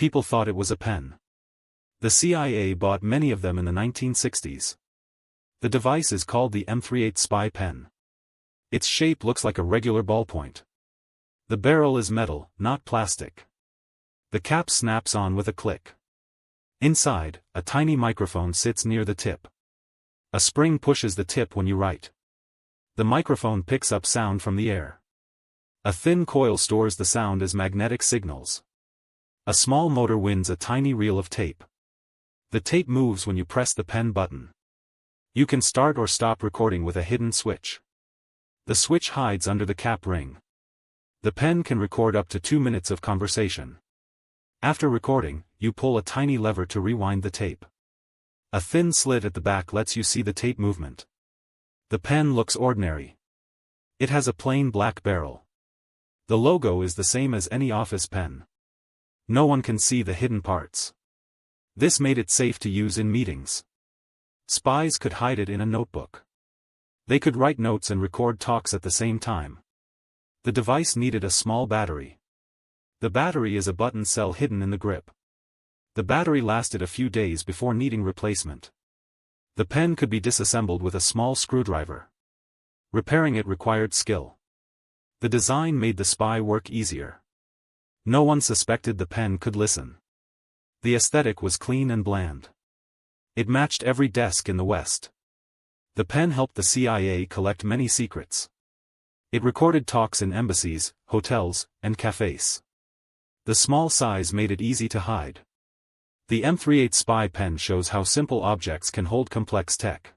People thought it was a pen. The CIA bought many of them in the 1960s. The device is called the M38 Spy pen. Its shape looks like a regular ballpoint. The barrel is metal, not plastic. The cap snaps on with a click. Inside, a tiny microphone sits near the tip. A spring pushes the tip when you write. The microphone picks up sound from the air. A thin coil stores the sound as magnetic signals. A small motor winds a tiny reel of tape. The tape moves when you press the pen button. You can start or stop recording with a hidden switch. The switch hides under the cap ring. The pen can record up to 2 minutes of conversation. After recording, you pull a tiny lever to rewind the tape. A thin slit at the back lets you see the tape movement. The pen looks ordinary. It has a plain black barrel. The logo is the same as any office pen. No one can see the hidden parts. This made it safe to use in meetings. Spies could hide it in a notebook. They could write notes and record talks at the same time. The device needed a small battery. The battery is a button cell hidden in the grip. The battery lasted a few days before needing replacement. The pen could be disassembled with a small screwdriver. Repairing it required skill. The design made the spy work easier. No one suspected the pen could listen. The aesthetic was clean and bland. It matched every desk in the West. The pen helped the CIA collect many secrets. It recorded talks in embassies, hotels, and cafes. The small size made it easy to hide. The M38 Spy pen shows how simple objects can hold complex tech.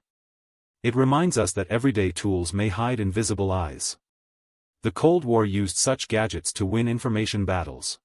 It reminds us that everyday tools may hide invisible eyes. The Cold War used such gadgets to win information battles.